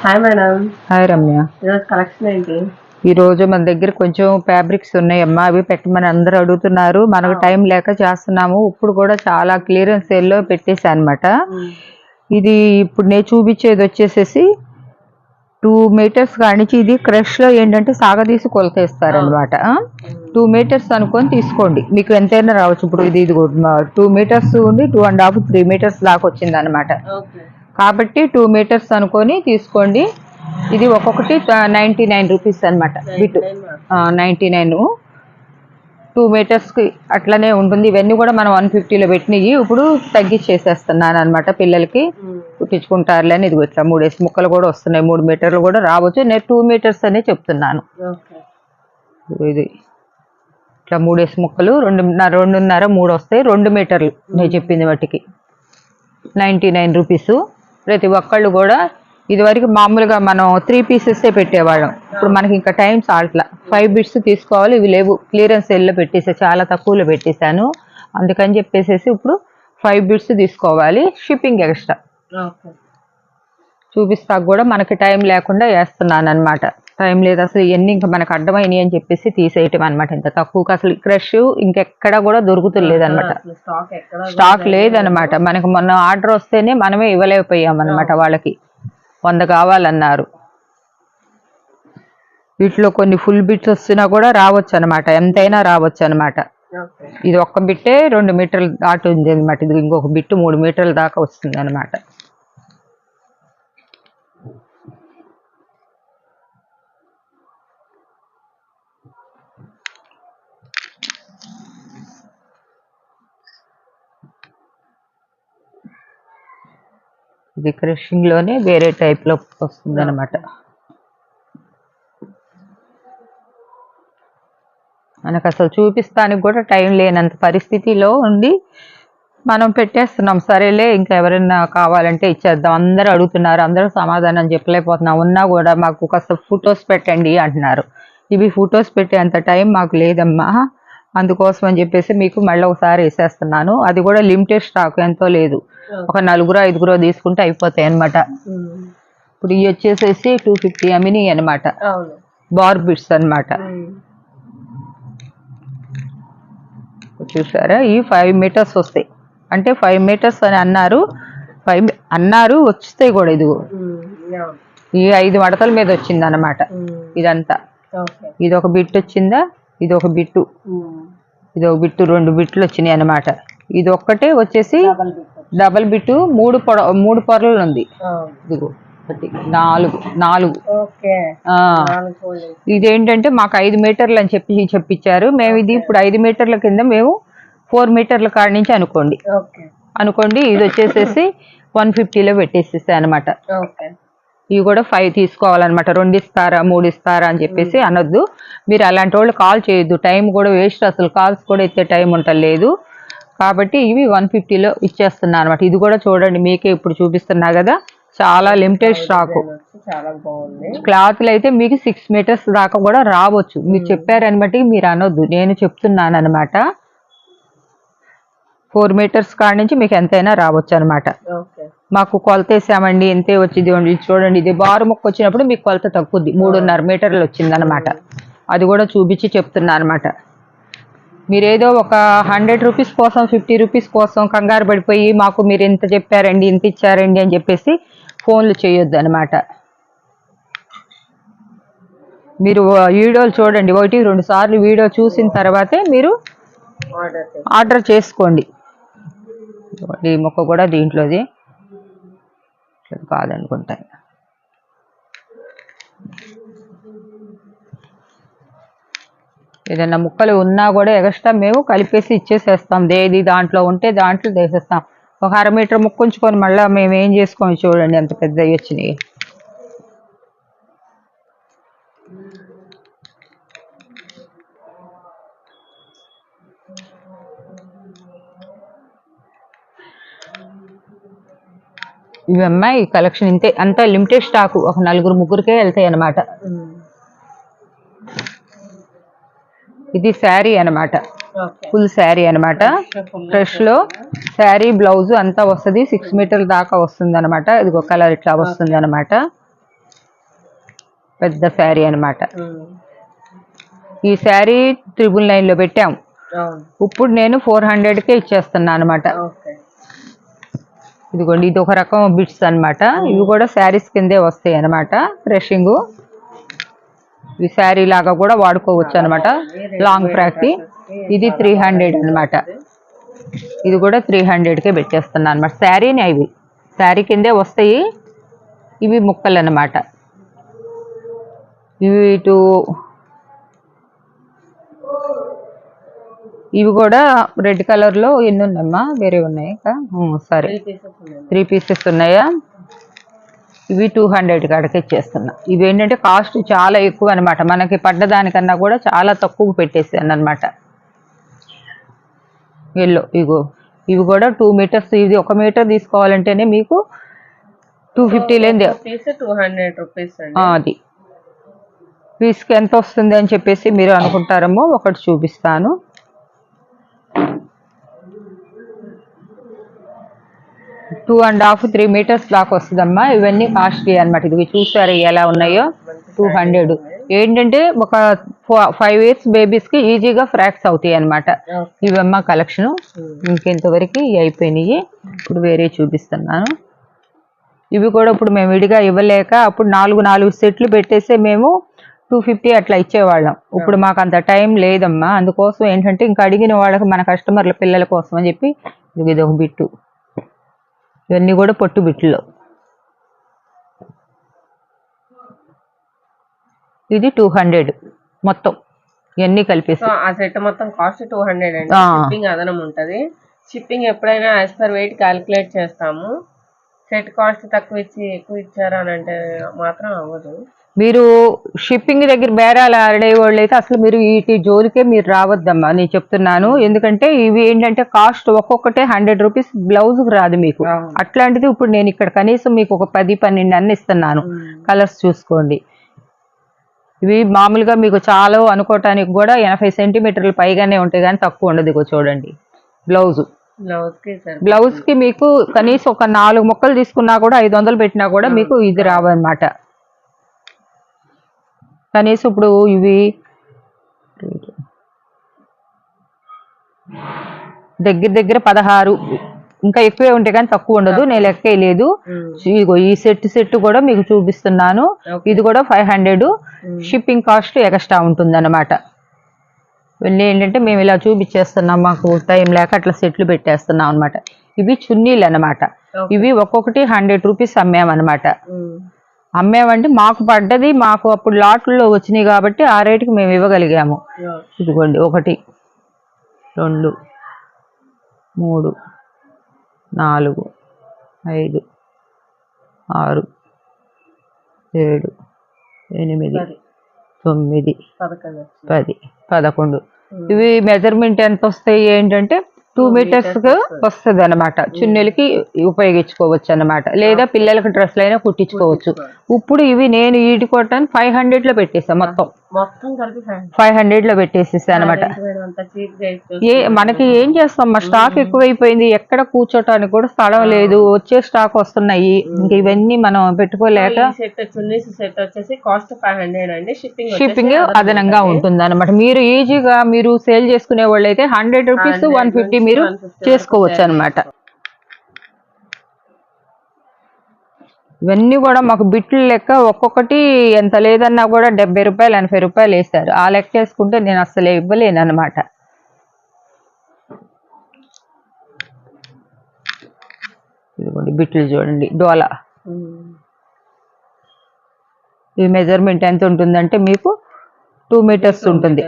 Hi madam. Hi Ramya. ఈరోజు collection ఏంటి? ఈరోజు మన దగ్గర కొంచెం ఫ్యాబ్రిక్స్ ఉన్నాయమ్మా, అవి పెట్టమని అందరూ అడుగుతున్నారు. మనకు టైం లేక చేస్తున్నాము. ఇప్పుడు కూడా చాలా క్లియరెన్స్ సేల్లో పెట్టేసా అనమాట. ఇది ఇప్పుడు నేను చూపించేది వచ్చేసేసి 2 మీటర్స్ కానించి ఇది క్రష్లో ఏంటంటే సాగదీసి కొలతేస్తారనమాట. 2 మీటర్స్ అనుకొని తీసుకోండి, మీకు ఎంతైనా రావచ్చు. ఇప్పుడు ఇది 2 మీటర్స్ ఉంది, 2.5 3 మీటర్స్ దాకా వచ్చింది అనమాట. కాబట్టి 2 మీటర్స్ అనుకొని తీసుకోండి. ఇది ఒక్కొక్కటి 99 రూపీస్ అనమాట. బిట్ 99, 2 మీటర్స్కి అట్లనే ఉంటుంది. ఇవన్నీ కూడా మనం 150లో పెట్టినవి ఇప్పుడు తగ్గించేసేస్తున్నాను అనమాట. పిల్లలకి కుట్టించుకుంటారులే అని. ఇది ఇట్లా 3 ముక్కలు కూడా వస్తున్నాయి. 3 మీటర్లు కూడా రావచ్చు. నేను 2 మీటర్స్ అనే చెప్తున్నాను. ఇది ఇట్లా 3 ముక్కలు 2.5 3 వస్తాయి. 2 మీటర్లు నేను చెప్పింది వాటికి 99 రూపీస్. ప్రతి ఒక్కళ్ళు కూడా ఇదివరకు మామూలుగా మనం 3 పీసెస్ పెట్టేవాళ్ళం. ఇప్పుడు మనకి ఇంకా టైం చాలట్లా. 5 బిట్స్ తీసుకోవాలి. ఇవి లేవు, క్లియరెన్స్ సేల్లో పెట్టేసా, చాలా తక్కువలో పెట్టేశాను. అందుకని చెప్పేసి ఇప్పుడు 5 బిట్స్ తీసుకోవాలి. Shipping extra. చూపిస్తా కూడా మనకి టైం లేకుండా వేస్తున్నాను అనమాట. టైం లేదు అసలు. ఇవన్నీ ఇంకా మనకు అడ్డమైనవి అని చెప్పేసి తీసేయటం అనమాట. ఇంత తక్కువకి అసలు క్రష్ ఇంకెక్కడ కూడా దొరుకుతులేదు అనమాట. స్టాక్ లేదనమాట. మనకు మొన్న ఆర్డర్ వస్తేనే మనమే ఇవ్వలేకపోయాం అనమాట. వాళ్ళకి 100 కావాలన్నారు. వీటిలో కొన్ని ఫుల్ బిట్స్ వస్తున్నా కూడా రావచ్చు అనమాట, ఎంతైనా రావచ్చు అనమాట. ఇది ఒక్క బిట్టే 2 మీటర్లు దాటి ఉంది అనమాట. ఇది ఇంకొక బిట్టు 3 మీటర్ల దాకా వస్తుంది అనమాట. ఇది క్రషింగ్ లోనే వేరే టైప్ లో వస్తుంది అనమాట. మనకు అసలు చూపిస్తానికి కూడా టైం లేనంత పరిస్థితిలో ఉండి మనం పెట్టేస్తున్నాం. సరేలే, ఇంకా ఎవరైనా కావాలంటే ఇచ్చేద్దాం. అందరూ అడుగుతున్నారు, అందరూ సమాధానం చెప్పలేకపోతున్నాం. ఉన్నా కూడా మాకు కాస్త ఫొటోస్ పెట్టండి అంటున్నారు. ఇవి ఫొటోస్ పెట్టే అంత టైం మాకు లేదమ్మా. అందుకోసం అని చెప్పేసి మీకు మళ్ళీ ఒకసారి వేసేస్తున్నాను. అది కూడా లిమిటెడ్ స్టాక్, ఎంతో లేదు. ఒక 4 5 తీసుకుంటే అయిపోతాయి అనమాట. ఇప్పుడు ఇవి వచ్చేసేసి 250 అమిని అనమాట. బార్ బిట్స్ అనమాట. చూసారా, ఈ 5 మీటర్స్ వస్తాయి. అంటే 5 మీటర్స్ అని అన్నారు. 5 అన్నారు, వస్తాయి కూడా. ఇదిగో ఈ 5 మడతల మీద వచ్చింది అనమాట ఇదంతా. ఇది ఒక బిట్ వచ్చిందా, ఇది ఒక బిట్టు, ఇది ఒక బిట్టు, 2 బిట్లు వచ్చినాయి అనమాట. ఇది ఒక్కటే వచ్చేసి డబల్ బిట్టు 3 పొరలు ఉంది. ఇదిగో 4. ఇదేంటంటే మాకు 5 మీటర్లు అని చెప్పించారు. మేము ఇది ఇప్పుడు 5 మీటర్ల కింద మేము 4 మీటర్ల కాడి నుంచి అనుకోండి. ఇది వచ్చేసేసి 150లో పెట్టేసేసా అనమాట. ఇవి కూడా 5 తీసుకోవాలన్నమాట. 2 ఇస్తారా 3 ఇస్తారా అని చెప్పేసి అనొద్దు. మీరు అలాంటి వాళ్ళు కాల్ చేయొద్దు, టైం కూడా వేస్ట్. అసలు కాల్స్ కూడా ఎత్తే టైం ఉండలేదు. కాబట్టి ఇవి 150లో ఇచ్చేస్తున్నా అనమాట. ఇది కూడా చూడండి, మీకే ఇప్పుడు చూపిస్తున్నా కదా, చాలా లిమిటెడ్ స్టాక్. క్లాత్లు అయితే మీకు 6 మీటర్స్ దాకా కూడా రావచ్చు. మీరు చెప్పారని బట్టి మీరు అనొద్దు, నేను చెప్తున్నాను అనమాట. 4 మీటర్స్ కాడి నుంచి మీకు ఎంతైనా రావచ్చు అనమాట. మాకు కొలత వేసామండి, ఎంతే వచ్చింది చూడండి. ఇది బారు ముక్క వచ్చినప్పుడు మీకు కొలత తగ్గుద్ది. 3.5 మీటర్లు వచ్చింది అనమాట. అది కూడా చూపించి చెప్తున్నా అనమాట. మీరేదో ఒక 100 రూపీస్ కోసం 50 రూపీస్ కోసం కంగారు పడిపోయి మాకు మీరు ఎంత చెప్పారండి, ఎంత ఇచ్చారండి అని చెప్పేసి ఫోన్లు చేయొద్దు అనమాట. మీరు వీడియోలు చూడండి, 1 2 సార్లు వీడియో చూసిన తర్వాతే మీరు ఆర్డర్ చేసుకోండి. ఈ మొక్క కూడా దీంట్లోది కాదనుకుంటా. ఏదైనా ముక్కలు ఉన్నా కూడా ఎక్స్ట్రా మేము కలిపేసి ఇచ్చేసేస్తాం. ఏది దాంట్లో ఉంటే దాంట్లో వేసేస్తాం. ఒక 1/2 మీటర్ ముక్క ఉంచుకొని మళ్ళీ మేము ఏం చేసుకోము. చూడండి ఎంత పెద్దవి వచ్చినాయి. ఇవి అమ్మాయి కలెక్షన్ ఇంతే, అంతా లిమిటెడ్ స్టాకు. ఒక 4 3కే వెళ్తాయి అన్నమాట. ఇది శారీ అనమాట, ఫుల్ శారీ అనమాట. ఫ్రెష్ లో శారీ బ్లౌజ్ అంతా వస్తుంది. 6 మీటర్ల దాకా వస్తుంది అనమాట. ఇది ఒక కలర్ ఇట్లా వస్తుంది అనమాట. పెద్ద శారీ అనమాట. ఈ శారీ 999 పెట్టాము. ఇప్పుడు నేను 400కే ఇచ్చేస్తున్నా అనమాట. ఇదిగోండి, ఇది ఒక రకం బిట్స్ అనమాట. ఇవి కూడా శారీస్ కిందే వస్తాయి అనమాట. క్రషింగ్ ఈ శారీ లాగా కూడా వాడుకోవచ్చు అనమాట. లాంగ్ ఫ్రాక్ ఇది 300 అనమాట. ఇది కూడా 300కే పెట్టేస్తున్నా అనమాట. శారీని ఇవి శారీ కిందే వస్తాయి. ఇవి ముక్కలు అనమాట. ఇవి ఇవి కూడా రెడ్ కలర్లో ఎన్ని ఉన్నాయమ్మా? వేరే ఉన్నాయి. సరే, 3 పీసెస్ ఉన్నాయా? ఇవి 200 కాడికి ఇచ్చేస్తున్నా. ఇవి ఏంటంటే కాస్ట్ చాలా ఎక్కువ అనమాట. మనకి పడ్డదానికన్నా కూడా చాలా తక్కువ పెట్టేసాను అనమాట. ఎల్లో ఇగో ఇవి కూడా 2 మీటర్స్. ఇది 1 మీటర్ తీసుకోవాలంటేనే మీకు 250 లేని 200 రూపీస్. అది పీస్కి ఎంత వస్తుంది అని చెప్పేసి మీరు అనుకుంటారేమో. ఒకటి చూపిస్తాను. 2.5 3 మీటర్స్ దాకా వస్తుందమ్మా. ఇవన్నీ కాస్ట్లీ అనమాట. ఇది చూసారు ఎలా ఉన్నాయో. 200 ఏంటంటే ఒక 5 ఇయర్స్ బేబీస్కి ఈజీగా ఫ్రాక్స్ అవుతాయి అనమాట. ఇవమ్మా కలెక్షన్. ఇంకెంతవరకు అయిపోయినాయి. ఇప్పుడు వేరే చూపిస్తున్నాను. ఇవి కూడా ఇప్పుడు మేము విడిగా ఇవ్వలేక అప్పుడు 4 సెట్లు పెట్టేసి మేము 250 అట్లా ఇచ్చేవాళ్ళం. ఇప్పుడు మాకు అంత టైం లేదమ్మా. అందుకోసం ఏంటంటే ఇంకా అడిగిన వాళ్ళకి మన కస్టమర్ల పిల్లల కోసం అని చెప్పి ఇది ఒక బిట్టు. ఇవన్నీ కూడా పొట్టు బిట్లు. ఇది 200 మొత్తం ఇవన్నీ కలిపేసి. ఆ సెట్ మొత్తం కాస్ట్ 200 అండి. షిప్పింగ్ అదనం ఉంటుంది. షిప్పింగ్ ఎప్పుడైనా యాజ్ పర్ వెయిట్ క్యాలిక్యులేట్ చేస్తాము. సెట్ కాస్ట్ తక్కువ ఇచ్చి ఎక్కువ ఇచ్చారా అని అంటే మాత్రం అవ్వదు. మీరు షిప్పింగ్ దగ్గర బేరాలు ఆడేవాళ్ళు అయితే అసలు మీరు వీటి జోలికే మీరు రావద్దమ్మా, నేను చెప్తున్నాను. ఎందుకంటే ఇవి ఏంటంటే కాస్ట్ ఒక్కొక్కటే 100 రూపీస్ బ్లౌజ్కి రాదు మీకు. అట్లాంటిది ఇప్పుడు నేను ఇక్కడ కనీసం మీకు ఒక 10-12 అన్ని ఇస్తున్నాను. కలర్స్ చూసుకోండి. ఇవి మామూలుగా మీకు చాలా అనుకోవటానికి కూడా 80 సెంటీమీటర్లు పైగానే ఉంటాయి కానీ తక్కువ ఉండదు. ఇగో చూడండి, బ్లౌజ్కి మీకు కనీసం ఒక 4 ముక్కలు తీసుకున్నా కూడా 500 పెట్టినా కూడా మీకు ఇది రావన్నమాట. కనీసం ఇప్పుడు ఇవి దగ్గర 16 ఇంకా ఎక్కువే ఉంటాయి కానీ తక్కువ ఉండదు. నేను లెక్కే లేదు. ఇగో ఈ సెట్ కూడా మీకు చూపిస్తున్నాను. ఇది కూడా 500. షిప్పింగ్ కాస్ట్ ఎక్స్ట్రా ఉంటుంది అన్నమాట. ఇవన్నీ ఏంటంటే మేము ఇలా చూపించేస్తున్నాం, మాకు టైం లేక అట్లా సెట్లు పెట్టేస్తున్నాం అనమాట. ఇవి చున్నీలు అనమాట. ఇవి ఒక్కొక్కటి 100 రూపీస్ అమ్మామన్నమాట. అమ్మేవంటే మాకు పడ్డది, మాకు అప్పుడు లాట్లో వచ్చినాయి కాబట్టి ఆ రేటుకి మేము ఇవ్వగలిగాము. ఇదిగోండి 1 2 3 4 5 6 7 8 9 10 11. ఇవి మెజర్మెంట్ ఎంత వస్తాయి ఏంటంటే 2 మీటర్స్ వస్తుంది అనమాట. చున్నెలకి ఉపయోగించుకోవచ్చు అనమాట. లేదా పిల్లలకి డ్రెస్లు అయినా కుట్టించుకోవచ్చు. ఇప్పుడు ఇవి నేను ఈటి కొట్టని 500లో పెట్టేసా. మొత్తం 500లో పెట్టేసేసా అనమాట. మనకి ఏం చేస్తాం, మా స్టాక్ ఎక్కువైపోయింది. ఎక్కడ కూర్చోటానికి కూడా స్థలం లేదు. వచ్చే స్టాక్ వస్తున్నాయి. ఇంక ఇవన్నీ మనం పెట్టుకోలేక షిప్పింగ్ అదనంగా ఉంటుంది అనమాట. మీరు ఈజీగా మీరు సేల్ చేసుకునే వాళ్ళు అయితే 100 రూపీస్ 150 మీరు చేసుకోవచ్చు అనమాట. ఇవన్నీ కూడా మాకు బిట్లు లెక్క ఒక్కొక్కటి ఎంత లేదన్నా కూడా 70 రూపాయలు 80 రూపాయలు వేస్తారు. ఆ లెక్క వేసుకుంటే నేను అసలు ఇవ్వలేను అనమాట. ఇదిగోండి బిట్లు చూడండి, డోలా. ఈ మెజర్మెంట్ ఎంత ఉంటుందంటే మీకు 2 మీటర్స్ ఉంటుంది.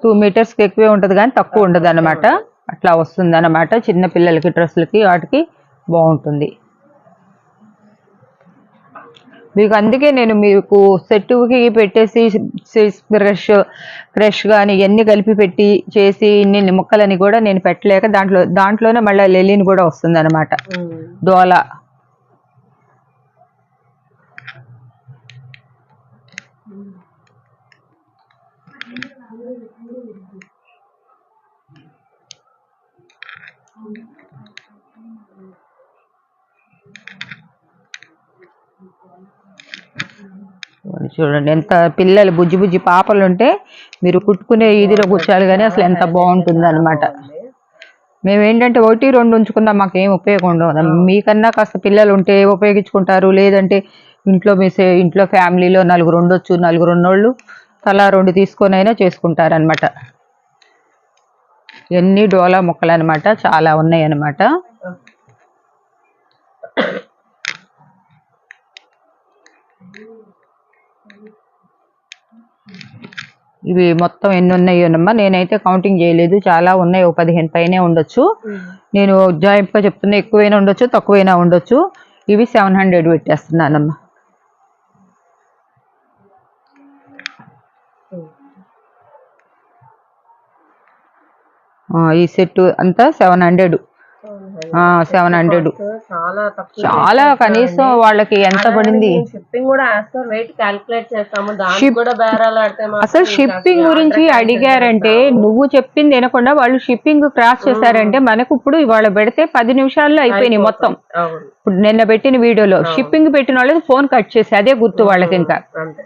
2 మీటర్స్కి ఎక్కువే ఉంటుంది కానీ తక్కువ ఉండదు అనమాట. అట్లా వస్తుంది అనమాట. చిన్న పిల్లలకి డ్రెస్సులకి వాటికి బాగుంటుంది మీకు. అందుకే నేను మీకు సెట్టుకి పెట్టేసి క్రష్ కానీ ఇవన్నీ కలిపి పెట్టి చేసి ఇన్ని ముక్కలని కూడా నేను పెట్టలేక దాంట్లోనే మళ్ళీ లెలిన్ కూడా వస్తుంది అనమాట. డోలా చూడండి ఎంత పిల్లలు బుజ్జి బుజ్జి పాపలు ఉంటే మీరు కుట్టుకునే ఇదిలో కూర్చోాలి కానీ అసలు ఎంత బాగుంటుంది అనమాట. మేమేంటంటే 1-2 ఉంచుకున్నా మాకేం ఉపయోగం ఉండదు. మీకన్నా కాస్త పిల్లలు ఉంటే ఉపయోగించుకుంటారు. లేదంటే ఇంట్లో ఫ్యామిలీలో నలుగురు ఉండొచ్చు, నలుగురు ఉన్నోళ్ళు తలా 2 తీసుకొని అయినా చేసుకుంటారనమాట. ఎన్ని డోలా మొక్కలు అనమాట, చాలా ఉన్నాయి అనమాట. ఇవి మొత్తం ఎన్ని ఉన్నాయోనమ్మా, నేనైతే కౌంటింగ్ చేయలేదు, చాలా ఉన్నాయి, 15 పైనే ఉండొచ్చు. నేను జాయింట్గా చెప్తున్నా, ఎక్కువైనా ఉండొచ్చు తక్కువైనా ఉండొచ్చు. ఇవి 700 పెట్టేస్తున్నానమ్మా. ఈ సెట్ అంతా 700. 700 చాలా కనీసం వాళ్ళకి ఎంత పడింది. షిప్పింగ్ కూడా వెయిట్ క్యాలిక్యులేట్ చేస్తాము, దానికి కూడా బేరాలు ఆడితే అసలు షిప్పింగ్ గురించి అడిగారంటే నువ్వు చెప్పింది వినకుండా వాళ్ళు షిప్పింగ్ క్రాస్ చేశారంటే మనకు ఇప్పుడు ఇవాళ పెడితే 10 నిమిషాల్లో అయిపోయినాయి మొత్తం. ఇప్పుడు నిన్న పెట్టిన వీడియోలో షిప్పింగ్ పెట్టిన వాళ్ళకి ఫోన్ కట్ చేసి అదే గుర్తు వాళ్ళకి.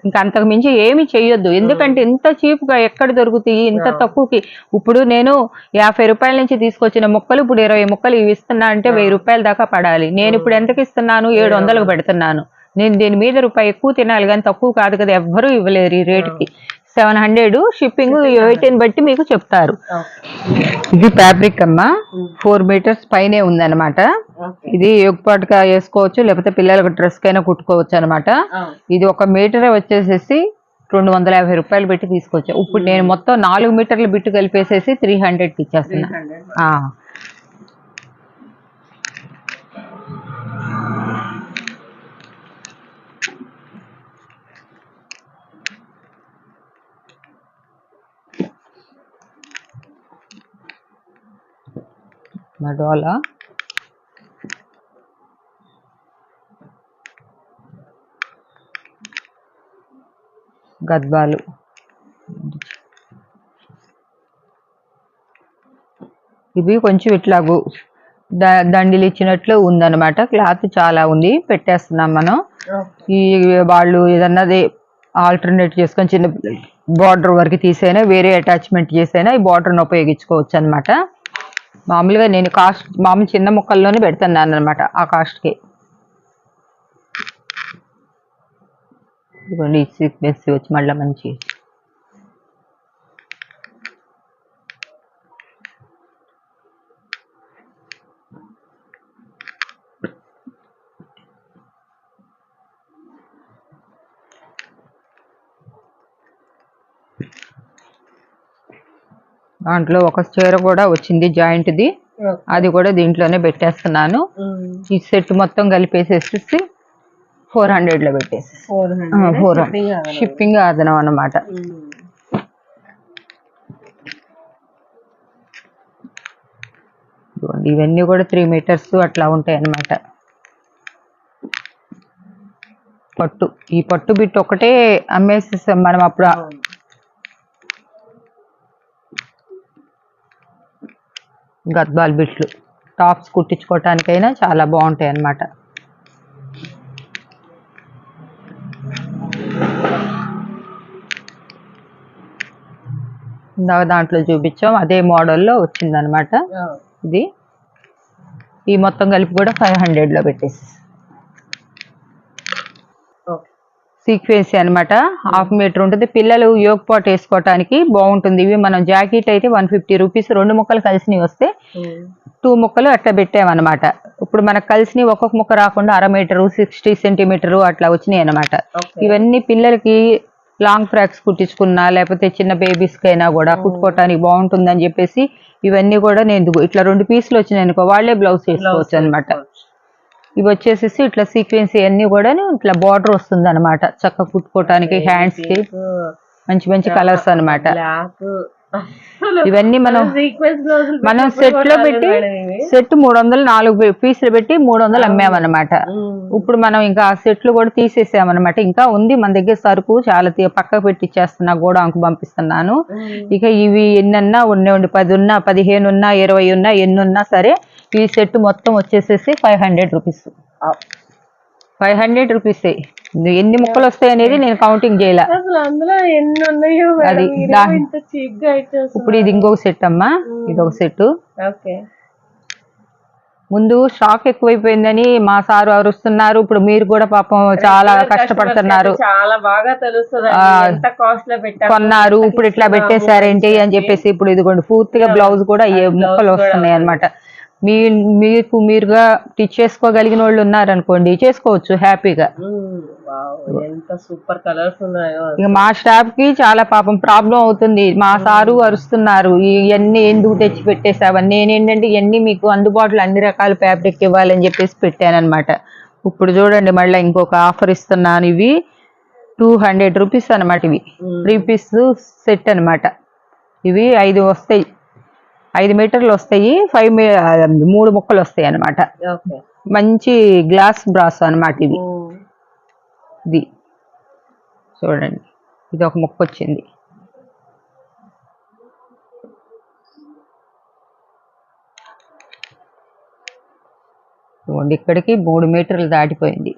ఇంకా అంతకు మించి ఏమి చెయ్యొద్దు. ఎందుకంటే ఇంత చీప్ గా ఎక్కడ దొరుకుతాయి ఇంత తక్కువకి. ఇప్పుడు నేను 50 రూపాయల నుంచి తీసుకొచ్చిన మొక్కలు ఇప్పుడు 20 మొక్కలు ఇవి ఇస్తున్నా అంటే 1000 రూపాయల దాకా పడాలి. నేను ఇప్పుడు ఎంతకి ఇస్తున్నాను, 700కు పెడుతున్నాను. నేను దీని మీద రూపాయి ఎక్కువ తినాలి కానీ తక్కువ కాదు కదా, ఎవ్వరూ ఇవ్వలేరు ఈ రేటుకి. 700 షిప్పింగ్ వెయిట్ని బట్టి మీకు చెప్తారు. ఇది ఫ్యాబ్రిక్ అమ్మా, 4 మీటర్స్ పైనే ఉందన్నమాట. ఇది యోగపాటుగా వేసుకోవచ్చు, లేకపోతే పిల్లలకు డ్రెస్ కైనా కుట్టుకోవచ్చు అనమాట. ఇది 1 మీటర్ వచ్చేసేసి 250 రూపాయలు పెట్టి తీసుకొచ్చా. ఇప్పుడు నేను మొత్తం 4 మీటర్ల బిట్టు కలిపేసేసి 300కి ఇచ్చేస్తున్నా. డోలా గద్వాలు ఇవి కొంచెం ఇట్లాగు దండిలు ఇచ్చినట్లు ఉందన్నమాట. క్లాత్ చాలా ఉంది, పెట్టేస్తున్నాం మనం. ఈ వాళ్ళు ఏదన్నది ఆల్టర్నేట్ చేసుకొని చిన్న బార్డర్ వరకు తీసైనా వేరే అటాచ్మెంట్ చేసైనా ఈ బార్డర్ని ఉపయోగించుకోవచ్చు అనమాట. మామూలుగా నేను మామూలు చిన్న ముక్కల్లోనే పెడుతున్నాను అనమాట ఆ కాస్ట్కి. ఇదిగోండి ఈ సీక్వెన్స్ వచ్చి మళ్ళీ మంచి దాంట్లో ఒక చీర కూడా వచ్చింది జాయింట్ది, అది కూడా దీంట్లోనే పెట్టేస్తున్నాను. ఈ సెట్ మొత్తం కలిపేసేసి 400లో పెట్టేసి 400 షిప్పింగ్ అదనం అన్నమాట. ఇవన్నీ కూడా 3 మీటర్స్ అట్లా ఉంటాయి అన్నమాట. పట్టు ఈ పట్టు బిట్ ఒకటే అమ్మేసేసాం మనం అప్పుడు. గద్వాల్ బిట్లు టాప్స్ కుట్టించుకోవటానికైనా చాలా బాగుంటాయి అన్నమాట. దాంట్లో చూపించాం అదే మోడల్లో వచ్చిందనమాట. ఇది ఈ మొత్తం కలిపి కూడా 500లో పెట్టేసి సీక్వెన్సీ అనమాట. 1/2 మీటర్ ఉంటుంది. పిల్లలు యోగ్ పాట్ వేసుకోవటానికి బాగుంటుంది. ఇవి మనం జాకెట్ అయితే 150 రూపీస్. 2 ముక్కలు కలిసినవి వస్తే 2 ముక్కలు అట్లా పెట్టామన్నమాట. ఇప్పుడు మనకు కలిసినవి ఒక్కొక్క ముక్క రాకుండా 1/2 మీటరు 60 సెంటీమీటరు అట్లా వచ్చినాయి అనమాట. ఇవన్నీ పిల్లలకి లాంగ్ ఫ్రాక్స్ కుట్టించుకున్నా లేకపోతే చిన్న బేబీస్కి అయినా కూడా కుట్టుకోవటానికి బాగుంటుందని చెప్పేసి ఇవన్నీ కూడా నేను ఇట్లా 2 పీసులు వచ్చినాయి అనుకో వాళ్ళే బ్లౌజ్ చేసుకోవచ్చు అనమాట. ఇవి వచ్చేసేసి ఇట్లా సీక్వెన్స్ అన్ని కూడా ఇట్లా బార్డర్ వస్తుంది అనమాట. చక్కగా కుట్టుకోవటానికి హ్యాండ్స్ కి మంచి మంచి కలర్స్ అనమాట. ఇవన్నీ మనం సెట్ లో పెట్టి సెట్ 304 పీసులు పెట్టి 300 అమ్మామన్నమాట. ఇప్పుడు మనం ఇంకా ఆ సెట్లు కూడా తీసేసామన్నమాట. ఇంకా ఉంది మన దగ్గర సరుకు చాలా పక్కకు పెట్టి ఇచ్చేస్తున్నా, గోడాంకు పంపిస్తున్నాను. ఇక ఇవి ఎన్నన్నా ఉండి 10 ఉన్నా 15 ఉన్నా 20 ఉన్నా ఎన్ని ఉన్నా సరే ఈ సెట్ మొత్తం వచ్చేసేసి 500 రూపీస్. 500 రూపీస్. ఎన్ని ముక్కలు వస్తాయి అనేది నేను కౌంటింగ్ చేయాల. అసలు అందులో ఎన్ని ఉన్నాయో అది ఇంత చీప్ గా ఇచ్చేస్తున్నారు. ఇప్పుడు ఇది ఇంకొక సెట్ అమ్మా, ఇది ఒక సెట్. ఓకే. ముందు స్టాక్ ఎక్కువైపోయిందని మా సారు అరుస్తున్నారు. ఇప్పుడు మీరు కూడా పాపం చాలా కష్టపడుతున్నారు. చాలా బాగా తెలుస్తుంది ఎంత కాస్ట్ లో పెట్టారు కొన్నారు, ఇప్పుడు ఇట్లా పెట్టేశారేంటి అని చెప్పేసి. ఇప్పుడు ఇదిగోండి పూర్తిగా బ్లౌజ్ కూడా ఏ ముక్కలు వస్తున్నాయి అన్నమాట. మీకు మీరుగా టిచ్ చేసుకోగలిగిన వాళ్ళు ఉన్నారనుకోండి, చేసుకోవచ్చు హ్యాపీగా. ఎంత సూపర్ కలర్స్ ఉన్నాయో. ఇక మా స్టాఫ్ కి చాలా పాపం ప్రాబ్లం అవుతుంది. మా సారు అరుస్తున్నారు, ఇవన్నీ ఎందుకు తెచ్చి పెట్టేసావని. నేనేంటంటే ఇవన్నీ మీకు అందుబాటులో అన్ని రకాల ఫ్యాబ్రిక్ ఇవ్వాలని చెప్పేసి పెట్టాను అనమాట. ఇప్పుడు చూడండి మళ్ళీ ఇంకొక ఆఫర్ ఇస్తున్నాను. ఇవి 200 రూపీస్ అనమాట. ఇవి 3 పీస్ సెట్ అనమాట. ఇవి 5 వస్తాయి, 5 మీటర్లు వస్తాయి, 3 ముక్కలు వస్తాయి అనమాట. మంచి గ్లాస్ బ్రాస్ అనమాట ఇవి. ఇది చూడండి, ఇది ఒక ముక్క వచ్చింది. చూడండి ఇక్కడికి 3 మీటర్లు దాటిపోయింది.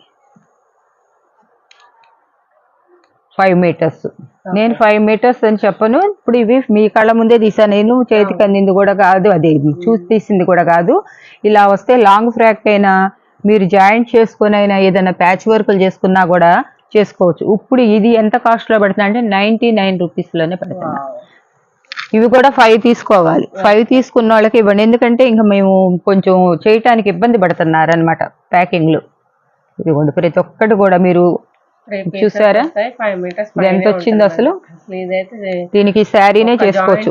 5 మీటర్స్. నేను 5 మీటర్స్ అని చెప్పను. ఇప్పుడు ఇవి మీ కళ్ళ ముందే తీసాను నేను. చేతికి అందింది కూడా కాదు, అది చూసి తీసింది కూడా కాదు. ఇలా వస్తే లాంగ్ ఫ్రాక్ అయినా మీరు జాయింట్ చేసుకుని అయినా ఏదైనా ప్యాచ్ వర్క్లు చేసుకున్నా కూడా చేసుకోవచ్చు. ఇప్పుడు ఇది ఎంత కాస్ట్ లో పడుతుంది అంటే 99 రూపీస్ లోనే పడుతుంది. ఇవి కూడా 5 తీసుకోవాలి. 5 తీసుకున్న వాళ్ళకి ఇవ్వండి, ఎందుకంటే ఇంకా మేము కొంచెం చేయటానికి ఇబ్బంది పడుతున్నారు అనమాట ప్యాకింగ్ లో. ఇదిగోండి ప్రతి ఒక్కటి కూడా మీరు చూసారా ఎంత వచ్చింది అసలు. దీనికి శారీనే చేసుకోవచ్చు.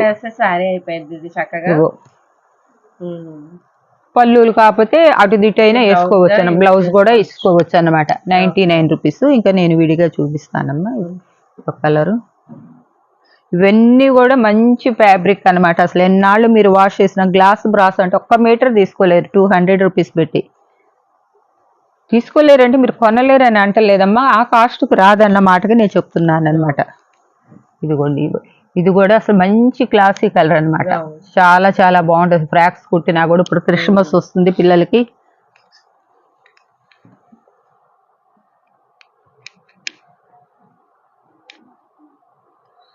పళ్ళులు కాకపోతే అటు దిట్టు అయినా వేసుకోవచ్చు అన్న, బ్లౌజ్ కూడా వేసుకోవచ్చు అన్నమాట. 99 రూపీస్. ఇంకా నేను విడిగా చూపిస్తానమ్మా. ఒక కలరు. ఇవన్నీ కూడా మంచి ఫ్యాబ్రిక్ అనమాట. అసలు ఎన్నాళ్ళు మీరు వాష్ చేసిన గ్లాస్ బ్రాస్ అంటే 1 మీటర్ తీసుకోలేరు 200 రూపీస్ పెట్టి. తీసుకోలేరంటే మీరు కొనలేరు అని అంటలేదమ్మా, ఆ కాస్ట్కి రాదన్న మాటగా నేను చెప్తున్నాను అనమాట. ఇదిగోండి ఇది కూడా అసలు మంచి క్లాసీ కలర్ అనమాట. చాలా చాలా బాగుంటుంది. ఫ్రాక్స్ కుట్టినా కూడా ఇప్పుడు క్రిస్మస్ వస్తుంది పిల్లలకి.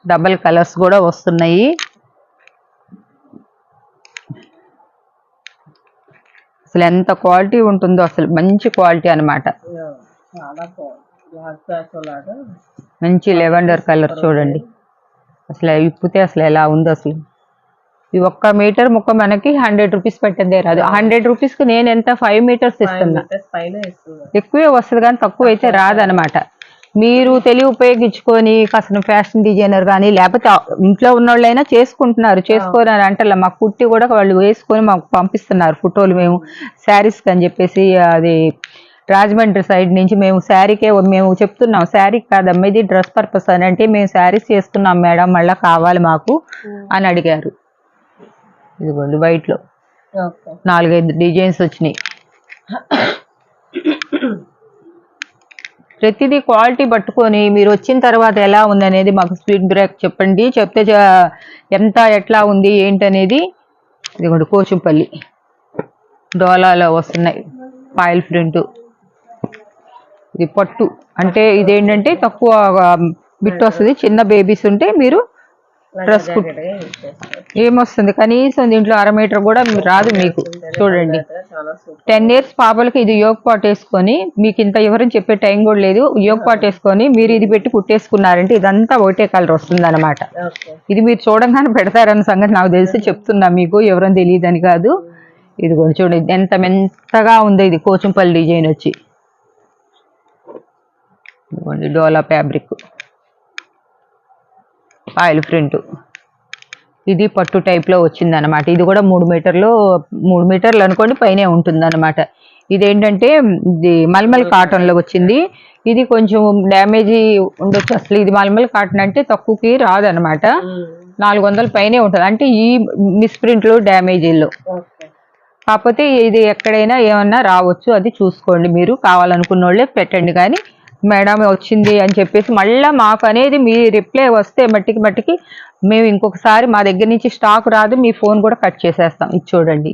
డబల్ కలర్స్ కూడా వస్తున్నాయి. అసలు ఎంత క్వాలిటీ ఉంటుందో, అసలు మంచి క్వాలిటీ అనమాట. మంచి లెవెండర్ కలర్ చూడండి. అసలు ఇప్పితే అసలు ఎలా ఉందో అసలు. ఈ 1 మీటర్ ముక్క మనకి 100 రూపీస్ పెట్టిందే రాదు. 100 రూపీస్కి నేను ఎంత 5 మీటర్స్ ఇస్తున్నా. ఎక్కువే వస్తుంది కానీ తక్కువ అయితే రాదనమాట. మీరు తెలివి ఉపయోగించుకొని కాస్త ఫ్యాషన్ డిజైనర్ కానీ లేకపోతే ఇంట్లో ఉన్న వాళ్ళైనా చేసుకుంటున్నారు. చేసుకోని అంటలే, మాకు కుట్టి కూడా వాళ్ళు వేసుకొని మాకు పంపిస్తున్నారు ఫోటోలు. మేము శారీస్కి అని చెప్పేసి అది రాజమండ్రి సైడ్ నుంచి మేము శారీకే మేము చెప్తున్నాం. శారీకి కాదమ్మా ఇది డ్రెస్ పర్పస్ అని. అంటే మేము శారీస్ చేస్తున్నాం మేడం, మళ్ళీ కావాలి మాకు అని అడిగారు. ఇదిగోండి వైట్లో 4-5 డిజైన్స్ వచ్చినాయి. ప్రతిదీ క్వాలిటీ పట్టుకొని మీరు వచ్చిన తర్వాత ఎలా ఉందనేది మాకు ఫీడ్బ్యాక్ చెప్పండి. చెప్తే ఎంత ఎట్లా ఉంది ఏంటనేది. ఇదిగోండి కోచుంపల్లి డోలాలో వస్తున్నాయి ఫాయిల్ ప్రింట్. ఇది పట్టు అంటే ఇదేంటంటే తక్కువ బిట్ వస్తుంది. చిన్న బేబీస్ ఉంటే మీరు డ్రెస్ ఏమొస్తుంది కనీసం దీంట్లో 1/2 మీటర్ కూడా రాదు మీకు. చూడండి 10 ఇయర్స్ పాపలకి ఇది యోగ పాట్ వేసుకొని, మీకు ఇంత ఎవరని చెప్పే టైం కూడా లేదు. యోగ పాట్ వేసుకొని మీరు ఇది పెట్టి కుట్టేసుకున్నారంటే ఇదంతా ఒకటే కలర్ వస్తుంది అనమాట. ఇది మీరు చూడంగానే పెడతారన్న సంగతి నాకు తెలిసి చెప్తున్నా మీకు, ఎవరని తెలియదని కాదు. ఇది కూడా చూడండి ఎంత మెంతగా ఉందో. ఇది కోచంపల్లి డిజైన్ వచ్చి డోలా ఫ్యాబ్రిక్ ఆయిల్ ప్రింట్. ఇది పట్టు టైప్లో వచ్చింది అనమాట. ఇది కూడా 3 మీటర్లు అనుకోండి పైనే ఉంటుంది అనమాట. ఇదేంటంటే ఇది మల్మల్ కాటన్లో వచ్చింది. ఇది కొంచెం డ్యామేజీ ఉండొచ్చు. అసలు ఇది మల్మల్ కాటన్ అంటే తక్కువకి రాదనమాట. 400 పైనే ఉంటుంది. అంటే ఈ మిస్ప్రింట్లు డ్యామేజీల్లో. కాకపోతే ఇది ఎక్కడైనా ఏమన్నా రావచ్చు, అది చూసుకోండి. మీరు కావాలనుకున్న వాళ్ళే పెట్టండి. కానీ మేడం వచ్చింది అని చెప్పేసి మళ్ళీ మాకు అనేది మీ రిప్లై వస్తే మట్టికి మేము ఇంకొకసారి మా దగ్గర నుంచి స్టాక్ రాదు, మీ ఫోన్ కూడా కట్ చేసేస్తాం. ఇది చూడండి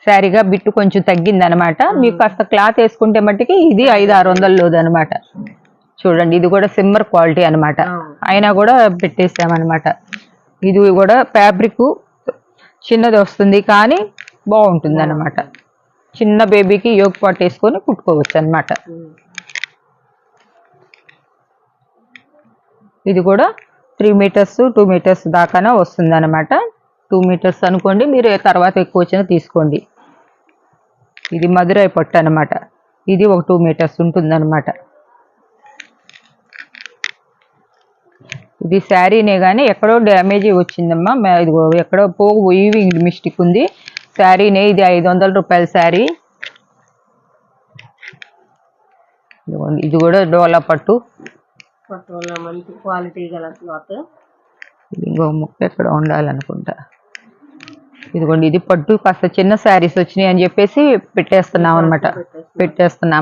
శారీగా బిట్టు కొంచెం తగ్గింది అనమాట. మీకు కాస్త క్లాత్ వేసుకుంటే మట్టికి ఇది 500-600 అనమాట. చూడండి ఇది కూడా సిమ్మర్ క్వాలిటీ అనమాట. అయినా కూడా పెట్టేసామన్నమాట. ఇది కూడా ఫ్యాబ్రిక్ చిన్నది వస్తుంది కానీ బాగుంటుంది అనమాట. చిన్న బేబీకి యోగ్ పాట్ వేసుకొని కుట్టుకోవచ్చు అనమాట. ఇది కూడా 3 మీటర్స్ 2 మీటర్స్ దాకానే వస్తుంది అనమాట. 2 మీటర్స్ అనుకోండి, మీరు తర్వాత ఎక్కువ వచ్చినా తీసుకోండి. ఇది మధురై పట్టు అనమాట. ఇది ఒక 2 మీటర్స్ ఉంటుంది అనమాట. ఇది శారీనే కానీ ఎక్కడో డ్యామేజ్ వచ్చిందమ్మా. ఇదిగో ఎక్కడో పోగు వీవింగ్ మిస్టేక్ ఉంది. శారీనే ఇది 500 రూపాయల శారీ. ఇది కూడా డోలా పట్టు. మంచి క్వాలిటీ గల క్లాత్. ఇంకో ముక్క ఎక్కడ ఉండాలనుకుంటా. ఇదిగోండి ఇది పట్టు కాస్త చిన్న శారీస్ వచ్చినాయి అని చెప్పేసి పెట్టేస్తున్నాం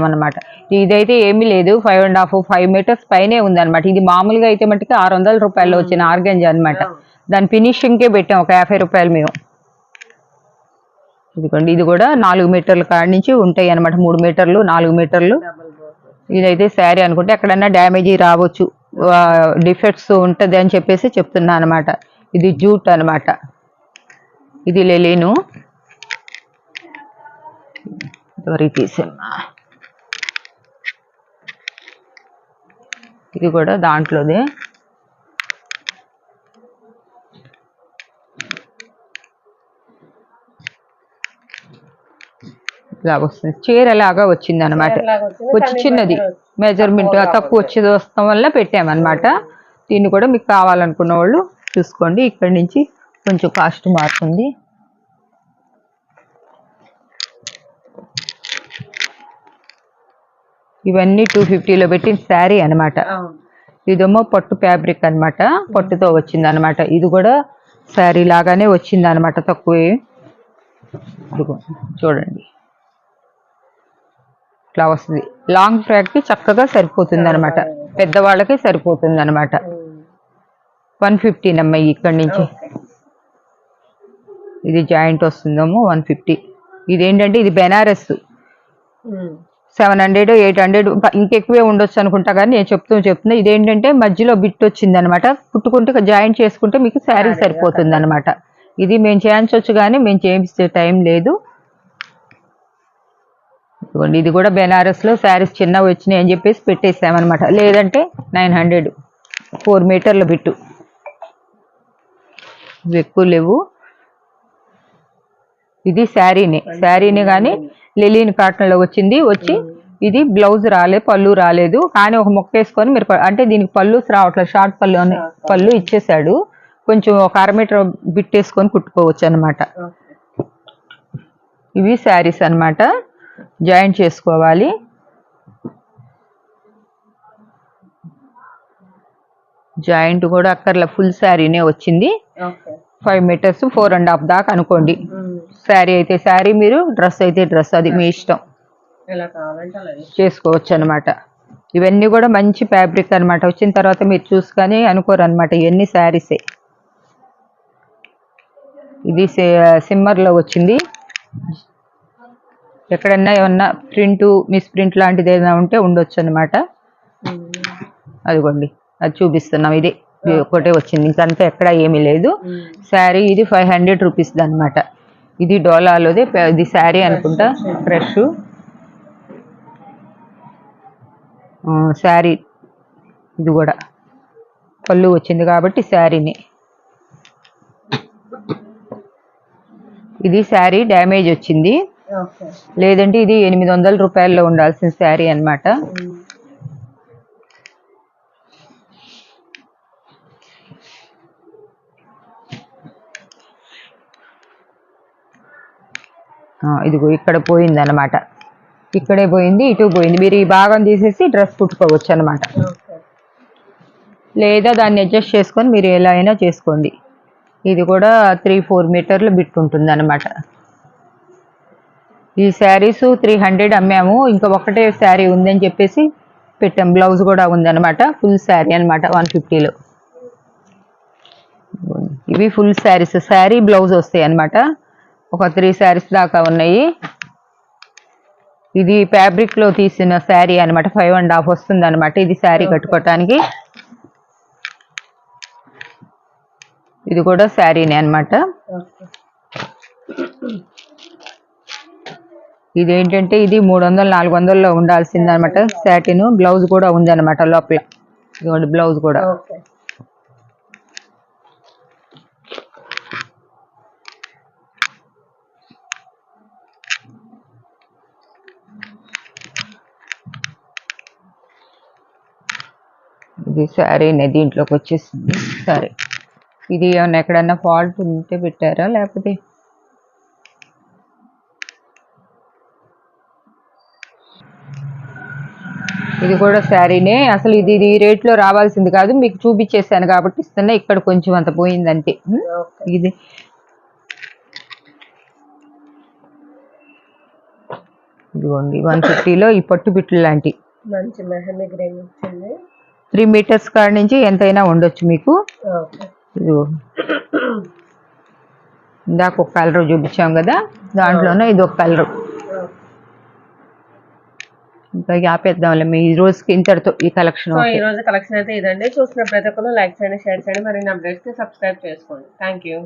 అనమాట. ఇదైతే ఏమీ లేదు, 5.5 మీటర్స్ పైనే ఉంది అనమాట. ఇది మామూలుగా అయితే మటుకు 600 రూపాయలు వచ్చిన ఆర్గంజా అనమాట. దాని ఫినిషింగ్కే పెట్టాం ఒక 50 రూపాయలు మేము. ఇదిగోండి ఇది కూడా 4 మీటర్ల కాడి నుంచి ఉంటాయి అనమాట. 3 మీటర్లు 4 మీటర్లు. ఇదైతే శారీ అనుకుంటే ఎక్కడన్నా డ్యామేజ్ రావచ్చు, డిఫెక్ట్స్ ఉంటుంది అని చెప్పేసి చెప్తున్నా అనమాట. ఇది జూట్ అనమాట. ఇది లెలిను. ఇది కూడా దాంట్లోదే. ఇలాగ వస్తుంది, చీర లాగా వచ్చింది అనమాట. వచ్చి చిన్నది మెజర్మెంట్ తక్కువ వచ్చేది వస్తాం వల్ల పెట్టామన్నమాట. దీన్ని కూడా మీకు కావాలనుకున్న వాళ్ళు చూసుకోండి. ఇక్కడి నుంచి కొంచెం కాస్ట్ మారుతుంది. ఇవన్నీ 250లో పెట్టిన శారీ అనమాట. ఇదేమో పట్టు ఫ్యాబ్రిక్ అనమాట, పట్టుతో వచ్చింది అనమాట. ఇది కూడా శారీ లాగానే వచ్చింది అనమాట, తక్కువే. చూడండి ఇట్లా వస్తుంది. లాంగ్ ఫ్రాక్ కి చక్కగా సరిపోతుంది అనమాట, పెద్దవాళ్ళకి సరిపోతుంది అనమాట. 150 అమ్మాయి ఇక్కడి నుంచి. ఇది జాయింట్ వస్తుందేమో 150. ఇదేంటంటే ఇది బెనారస్. 700 800 ఇంకెక్కువే ఉండొచ్చు అనుకుంటా, కానీ నేను చెప్తున్నా. ఇదేంటంటే మధ్యలో బిట్ వచ్చింది అనమాట. కుట్టుకుంటే జాయింట్ చేసుకుంటే మీకు శారీ సరిపోతుంది అనమాట. ఇది మేము చేయించవచ్చు కానీ మేము చేయించే టైం లేదు. ఇది కూడా బెనారస్ లో శారీస్ చిన్నవి వచ్చినాయి అని చెప్పేసి పెట్టేసామన్నమాట. లేదంటే 900 4 మీటర్ల బిట్టు. ఇవి ఎక్కువ లేవు. ఇది శారీని కానీ లెలిన్ కాటన్ లో వచ్చింది. ఇది బ్లౌజ్ రాలేదు, పళ్ళు రాలేదు, కానీ ఒక మొక్క వేసుకొని మీరు అంటే దీనికి పళ్ళు రావట్లేదు, షార్ట్ పళ్ళు ఇచ్చేసాడు. కొంచెం ఒక 1/2 మీటర్ బిట్ వేసుకొని కుట్టుకోవచ్చు అనమాట. ఇవి శారీస్ అనమాట, జాయింట్ చేసుకోవాలి. జాయింట్ కూడా అక్కర్లా, ఫుల్ శారీనే వచ్చింది. 5 మీటర్స్ 4.5 దాకా అనుకోండి. శారీ అయితే శారీ, మీరు డ్రెస్ అయితే డ్రెస్, అది మీ ఇష్టం, చేసుకోవచ్చు అనమాట. ఇవన్నీ కూడా మంచి ఫ్యాబ్రిక్ అనమాట. వచ్చిన తర్వాత మీరు చూసుకొని అనుకోరు అనమాట, ఇవన్నీ శారీసే. ఇది సిమ్మర్లో వచ్చింది. ఎక్కడన్నా ఏమన్నా ప్రింట్ మిస్ ప్రింట్ లాంటిది ఏదైనా ఉంటే ఉండొచ్చు అనమాట. అదిగోండి అది చూపిస్తున్నాం. ఇది ఒకటే వచ్చింది, ఇంకంతా ఎక్కడ ఏమీ లేదు. శారీ ఇది 500 రూపీస్ అనమాట. ఇది డోలాలోది. ఇది శారీ అనుకుంటా, ఫ్రెష్ శారీ. ఇది కూడా పళ్ళు వచ్చింది కాబట్టి శారీని. ఇది శారీ డ్యామేజ్ వచ్చింది, లేదంటే ఇది 800 రూపాయల్లో ఉండాల్సిన శారీ అనమాట. ఇదిగో ఇక్కడ పోయింది అనమాట, ఇక్కడే పోయింది, ఇటు పోయింది. మీరు ఈ భాగం తీసేసి డ్రెస్ కుట్టుకోవచ్చు అనమాట, లేదా దాన్ని అడ్జస్ట్ చేసుకొని మీరు ఎలా అయినా చేసుకోండి. ఇది కూడా 3-4 మీటర్లు బిట్ ఉంటుంది అనమాట. ఈ శారీస్ 300 అమ్మాము. ఇంకా ఒకటే శారీ ఉందని చెప్పేసి పెట్టాం. బ్లౌజ్ కూడా ఉందన్నమాట, ఫుల్ శారీ అనమాట 150లో. ఇవి ఫుల్ శారీస్, శారీ బ్లౌజ్ వస్తాయి అనమాట. ఒక 3 శారీస్ దాకా ఉన్నాయి. ఇది ఫ్యాబ్రిక్ లో తీసిన శారీ అనమాట, 5.5 వస్తుంది అనమాట ఇది శారీ కట్టుకోవటానికి. ఇది కూడా శారీనే అనమాట. ఇదేంటంటే ఇది 300-400లో ఉండాల్సింది అనమాట శాటిన్. బ్లౌజ్ కూడా ఉంది అనమాట లోపల, ఇదిగోండి బ్లౌజ్ కూడా. ఇది శారీనే, దీంట్లోకి వచ్చేసింది సరే. ఇది ఏమన్నా ఎక్కడన్నా ఫాల్ట్ ఉంటే పెట్టారా లేకపోతే? ఇది కూడా శారీనే. అసలు ఇది ఈ రేట్లో రావాల్సింది కాదు, మీకు చూపించేసాను కాబట్టి ఇస్తున్నా. ఇక్కడ కొంచెం అంత పోయిందంటే. ఇది ఇదిగోండి 150లో ఈ పట్టు బిట్లు లాంటి మంచి మెహందీ గ్రీన్ వచ్చింది. 3 మీటర్స్ కాడ నుంచి ఎంతైనా ఉండొచ్చు మీకు. ఇదిగో ఇందాక ఒక కలర్ చూపించాం కదా, దాంట్లోనే ఇది ఒక కలర్. ఇంకా ఆపేద్దాంలే మీ ఈ రోజుకి ఇంతటితో ఈ కలెక్షన్. ఈ రోజు కలెక్షన్ అయితే ఇదండి. చూసిన ప్రతి ఒక్కరు లైక్ చేయండి, షేర్ చేయండి, మరి నా అప్డేట్స్ కి సబ్స్క్రైబ్ చేసుకోండి. Thank you.